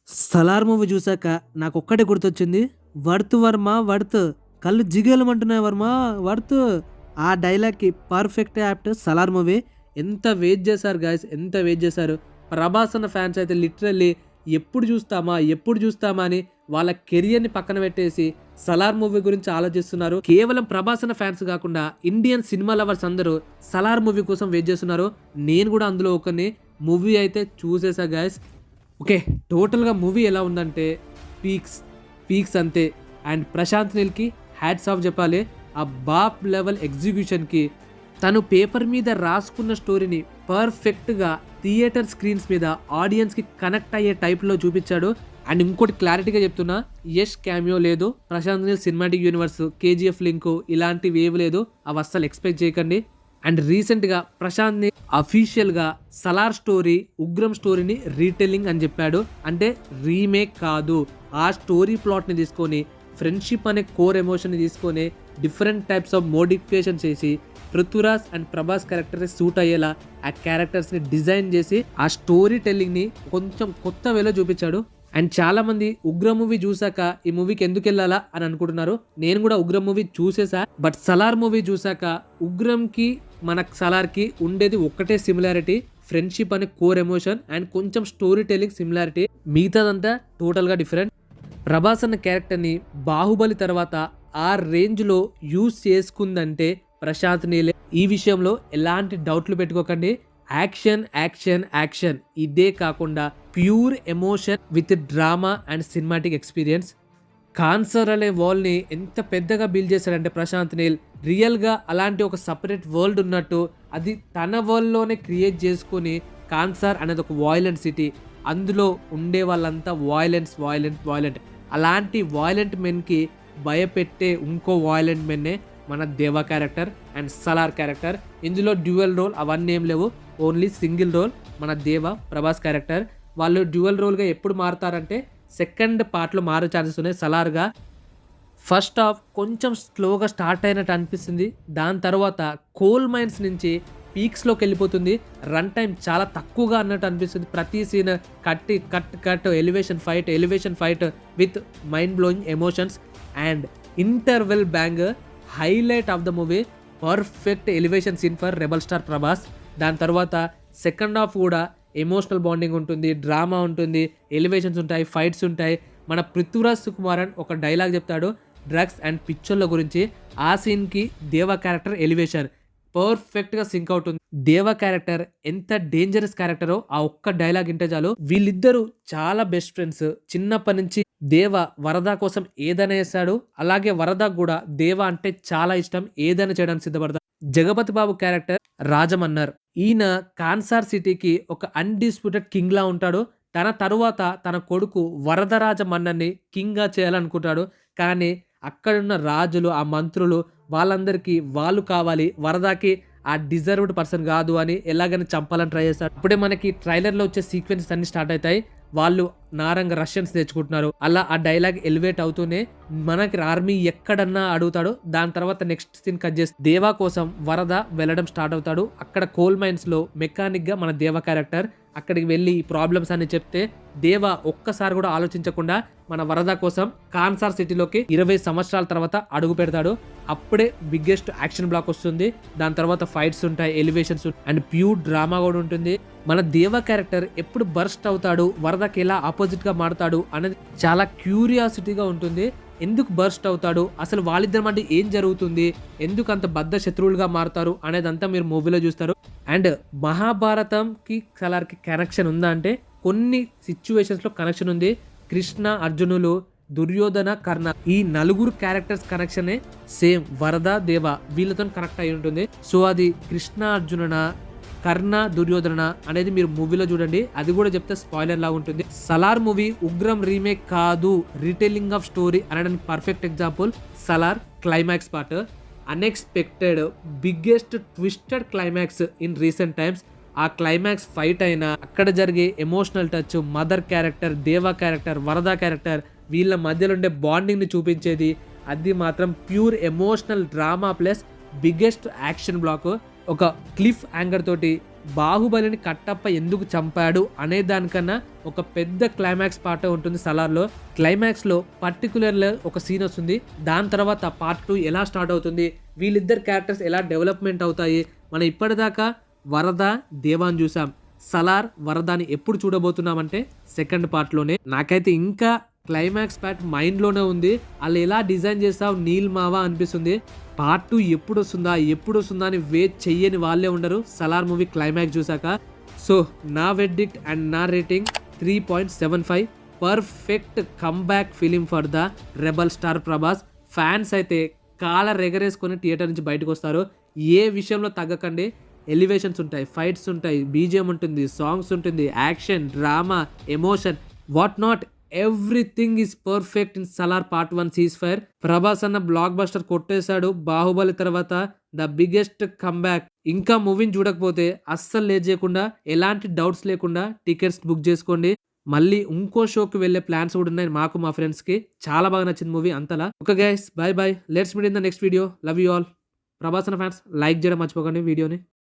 'Salaar' movie చూసాక నాకొక్కటే గుర్తొచ్చింది. 'Worth Varma worth కళ్ళు జిగేలమంటున్నాయి వర్మ వర్త్' ఆ డైలాగ్‌కి పర్ఫెక్ట్ యాప్ట్ 'సలార్' మూవీ. ఎంత వెయిట్ చేశారు గైస్, ఎంత వెయిట్ చేశారు. 'ప్రభాస్' అన్న ఫ్యాన్స్ అయితే లిటరల్లీ ఎప్పుడు చూస్తామా, ఎప్పుడు చూస్తామా అని వాళ్ళ కెరియర్‌ని పక్కన పెట్టేసి 'సలార్' మూవీ గురించి ఆలోచిస్తున్నారు. కేవలం 'ప్రభాస్' అన్న ఫ్యాన్స్ కాకుండా ఇండియన్ సినిమా లవర్స్ అందరూ 'సలార్' మూవీ కోసం వెయిట్ చేస్తున్నారు. నేను కూడా అందులో ఒకరిని. మూవీ అయితే చూసేసా గైస్. ఓకే. టోటల్‌గా మూవీ ఎలా ఉందంటే పీక్స్, పీక్స్ అంతే. అండ్ ప్రశాంత్ నీల్‌కి హ్యాట్స్ ఆఫ్ చెప్పాలి. ఆ బాప్ లెవెల్ ఎగ్జిక్యూషన్‌కి తను పేపర్ మీద రాసుకున్న స్టోరీని పర్ఫెక్ట్‌గా థియేటర్ స్క్రీన్స్ మీద ఆడియన్స్‌కి కనెక్ట్ అయ్యే టైప్‌లో చూపించాడు. అండ్ ఇంకోటి క్లారిటీగా చెప్తున్నా, యష్ క్యామియో లేదు. Prashanth Neel cinematic universe, KGF link ఇలాంటివి ఏవి లేదు. అవి అస్సలు ఎక్స్‌పెక్ట్ చేయకండి. అండ్ రీసెంట్‌గా ప్రశాంత్ నీల్ అఫీషియల్‌గా 'సలార్' స్టోరీ, 'ఉగ్రం' స్టోరీని రీటెల్లింగ్ అని చెప్పాడు. అంటే రీమేక్ కాదు. ఆ స్టోరీ ప్లాట్‌ని తీసుకొని ఫ్రెండ్‌షిప్ అనే కోర్ ఎమోషన్‌ని తీసుకొని డిఫరెంట్ టైప్స్ ఆఫ్ మోడిఫికేషన్ చేసి పృథ్వీరాజ్ అండ్ ప్రభాస్ క్యారెక్టర్‌కి సూట్ అయ్యేలా ఆ క్యారెక్టర్స్‌ని డిజైన్ చేసి ఆ స్టోరీ టెల్లింగ్‌ని కొంచెం కొత్త వేలో చూపించాడు. అండ్ చాలామంది 'ఉగ్రం' మూవీ చూసాక ఈ మూవీకి ఎందుకెళ్ళాలా అని అనుకుంటున్నారు. నేను కూడా 'ఉగ్రం' మూవీ చూసేసా. బట్ 'సలార్' మూవీ చూసాక 'ఉగ్రం'కి మన 'సలార్'కి ఉండేది ఒక్కటే సిమిలారిటీ. ఫ్రెండ్షిప్ అనే కోర్ ఎమోషన్ అండ్ కొంచెం స్టోరీ టెల్లింగ్ సిమిలారిటీ. మిగతాదంతా టోటల్‌గా డిఫరెంట్. ప్రభాస్ అన్న క్యారెక్టర్ని 'బాహుబలి' తర్వాత ఆ రేంజ్‌లో యూజ్ చేసుకుందంటే ప్రశాంత్ నీలే. ఈ విషయంలో ఎలాంటి డౌట్లు పెట్టుకోకండి. యాక్షన్, యాక్షన్, యాక్షన్ ఇదే కాకుండా pure emotion with drama and cinematic experience. Cancer అనే వరల్డ్‌ని ఎంత పెద్దగా బిల్డ్ చేశాడంటే ప్రశాంత్ నీల్, రియల్‌గా అలాంటి ఒక సెపరేట్ వరల్డ్ ఉన్నట్టు అది తన వరల్డ్‌లోనే క్రియేట్ చేసుకొని కాన్సర్ అనేది ఒక వాయిలెంట్ సిటీ. అందులో ఉండే వాళ్ళంతా వాయిలెన్స్, వాయిలెంట్, వాయిలెంట్. అలాంటి వాయిలెంట్ మెన్‌కి భయపెట్టే ఇంకో వాయిలెంట్ మెన్నే మన 'దేవా' క్యారెక్టర్ అండ్ 'సలార్' క్యారెక్టర్. ఇందులో డ్యూయల్ రోల్ అవన్నీ ఏం లేవు. ఓన్లీ సింగిల్ రోల్ మన 'దేవా' ప్రభాస్ క్యారెక్టర్. వాళ్ళు డ్యూయల్ రోల్‌గా ఎప్పుడు మారుతారంటే సెకండ్ పార్ట్‌లో మారే ఛాన్సెస్ ఉన్నాయి. 'సలార్‌గా' ఫస్ట్ హాఫ్ కొంచెం స్లోగా స్టార్ట్ అయినట్టు అనిపిస్తుంది. దాని తర్వాత కోల్ మైన్స్ నుంచి పీక్స్‌లోకి వెళ్ళిపోతుంది. రన్ టైమ్ చాలా తక్కువగా అన్నట్టు అనిపిస్తుంది. ప్రతి scene cut elevation fight with mind blowing emotions and interval bang highlight of the movie. Perfect elevation scene for rebel star Prabhas. దాని తర్వాత సెకండ్ హాఫ్ కూడా ఎమోషనల్ బాండింగ్ ఉంటుంది, డ్రామా ఉంటుంది, ఎలివేషన్స్ ఉంటాయి, ఫైట్స్ ఉంటాయి. మన పృథ్వీరాజ్ సుకుమారన్ ఒక డైలాగ్ చెప్తాడు డ్రగ్స్ అండ్ పిక్చర్ల గురించి. ఆ సీన్కి 'దేవా' క్యారెక్టర్ ఎలివేషన్ పర్ఫెక్ట్గా సింక్ అవుతుంది. 'దేవా' క్యారెక్టర్ ఎంత డేంజరస్ క్యారెక్టరో ఆ ఒక్క డైలాగ్ ఇంటే చాలు. వీళ్ళిద్దరూ చాలా బెస్ట్ ఫ్రెండ్స్. చిన్నప్పటి నుంచి 'దేవా' వరద కోసం ఏదైనా చేస్తాడు. అలాగే వరదకు కూడా 'దేవా' అంటే చాలా ఇష్టం. ఏదైనా చేయడానికి సిద్ధపడతాడు. జగపతి బాబు క్యారెక్టర్ రాజమన్నర్. ఈయన కాన్సార్ సిటీకి ఒక అన్‌డిస్ప్యూటెడ్ కింగ్‌లా ఉంటాడు. తన తరువాత తన కొడుకు వరదరాజ మన్నర్‌ని కింగ్‌గా చేయాలనుకుంటాడు. కానీ అక్కడున్న రాజులు, ఆ మంత్రులు వాళ్ళందరికీ వాళ్ళు కావాలి. వరదకి ఆ డిజర్వ్డ్ పర్సన్ కాదు అని ఎలాగైనా చంపాలని ట్రై చేస్తాడు. అప్పుడే మనకి ట్రైలర్‌లో వచ్చే సీక్వెన్సెస్ అన్నీ స్టార్ట్ అవుతాయి. వాళ్ళు నారంగా రష్యన్స్ తెచ్చుకుంటున్నారు. అలా ఆ డైలాగ్ ఎలివేట్ అవుతూనే మనకి ఆర్మీ ఎక్కడన్నా అడుగుతాడు. దాని తర్వాత నెక్స్ట్ సీన్ కట్ చేసి 'దేవా' కోసం వరద వెళ్ళడం స్టార్ట్ అవుతాడు. అక్కడ కోల్ మైన్స్‌లో మెకానిక్‌గా మన 'దేవా' క్యారెక్టర్ అక్కడికి వెళ్ళి ఈ ప్రాబ్లమ్స్ అని చెప్తే 'దేవా' ఒక్కసారి కూడా ఆలోచించకుండా మన వరద కోసం కాన్సార్ సిటీలోకి 20 సంవత్సరాల తర్వాత అడుగు పెడతాడు. అప్పుడే బిగ్గెస్ట్ యాక్షన్ బ్లాక్ వస్తుంది. దాని తర్వాత ఫైట్స్ ఉంటాయి, ఎలివేషన్స్ అండ్ ప్యూర్ డ్రామా కూడా ఉంటుంది. మన 'దేవా' క్యారెక్టర్ ఎప్పుడు బర్స్ట్ అవుతాడు, వరదకి ఎలా ఆపోజిట్గా మారుతాడు అనేది చాలా క్యూరియాసిటీగా ఉంటుంది. ఎందుకు బర్స్ట్ అవుతాడు, అసలు వాళ్ళిద్దరి మధ్య ఏం జరుగుతుంది, ఎందుకు అంత బద్ధ శత్రువులుగా మారుతారు అనేదంతా మీరు మూవీలో చూస్తారు. అండ్ మహాభారతంకి 'సలార్‌కి కనెక్షన్ ఉందా అంటే కొన్ని సిచ్యువేషన్స్లో కనెక్షన్ ఉంది. కృష్ణ, అర్జునులు, దుర్యోధన, కర్ణ ఈ నలుగురు క్యారెక్టర్స్ కనెక్షనే సేమ్ వరద, దేవా వీళ్ళతో కనెక్ట్ అయి ఉంటుంది. సో అది కృష్ణ అర్జునన, కర్ణ, దుర్యోధన అనేది మీరు మూవీలో చూడండి. అది కూడా చెప్తే స్పాయిలర్ లాగా ఉంటుంది. 'సలార్' మూవీ 'ఉగ్రం' రీమేక్ కాదు, రీటెల్లింగ్ ఆఫ్ స్టోరీ అనడానికి perfect example 'Salaar' climax part. Unexpected biggest twisted climax in recent times. ఆ క్లైమాక్స్ ఫైట్ అయినా అక్కడ జరిగే ఎమోషనల్ టచ్, మదర్ క్యారెక్టర్, 'దేవా' క్యారెక్టర్, వరద క్యారెక్టర్ వీళ్ళ మధ్యలో ఉండే బాండింగ్ని చూపించేది అది మాత్రం pure emotional drama plus biggest action block. ఒక క్లిఫ్ యాంగర్ తోటి బాహుబలిని కట్టప్ప ఎందుకు చంపాడు అనే దానికన్నా ఒక పెద్ద క్లైమాక్స్ పార్ట్ ఉంటుంది సలార్లో. క్లైమాక్స్లో పర్టికులర్గా ఒక సీన్ వస్తుంది. దాని తర్వాత పార్ట్ 2 ఎలా స్టార్ట్ అవుతుంది, వీళ్ళిద్దరు క్యారెక్టర్స్ ఎలా డెవలప్మెంట్ అవుతాయి. మనం ఇప్పటిదాకా వరద దేవాన్ చూసాం. సలార్ వరదాని ఎప్పుడు చూడబోతున్నామంటే సెకండ్ పార్ట్లోనే. నాకైతే ఇంకా క్లైమాక్స్ పార్ట్ మైండ్లోనే ఉంది. వాళ్ళు ఎలా డిజైన్ చేస్తావు నీల్ మావా అనిపిస్తుంది. పార్ట్ 2 ఎప్పుడు వస్తుందా అని వెయిట్ చెయ్యని వాళ్ళే ఉండరు సలార్ మూవీ క్లైమాక్స్ చూసాక. సో నా వెర్డిక్ట్ అండ్ నా rating 3.75. Perfect comeback film for the rebel star Prabhas. Fans అయితే కాలర్ ఎగరేసుకొని థియేటర్ నుంచి బయటకు వస్తారు. ఏ విషయంలో తగ్గకండి. ఎలివేషన్స్ ఉంటాయి, ఫైట్స్ ఉంటాయి, బీజిఎం ఉంటుంది, సాంగ్స్ ఉంటుంది, action, drama, emotion, what not, everything is perfect in Salaar part 1 cease fire. Prabhas అన్న బ్లాక్ బస్టర్ కొట్టేశాడు. బాహుబలి తర్వాత ద బిగ్గెస్ట్ కమ్బ్యాక్. ఇంకా మూవీని చూడకపోతే అస్సలు లేట్ చేయకుండా, ఎలాంటి డౌట్స్ లేకుండా టికెట్స్ బుక్ చేసుకోండి. మళ్ళీ ఇంకో షోకి వెళ్ళే ప్లాన్స్ కూడా ఉన్నాయి మాకు, మా ఫ్రెండ్స్కి. చాలా బాగా నచ్చింది మూవీ అంతలా. Okay guys, by by, let's meet in the next video. Love you all. Prabhas అన్న ఫ్యాన్స్ లైక్ చేయడం మర్చిపోకండి వీడియోని.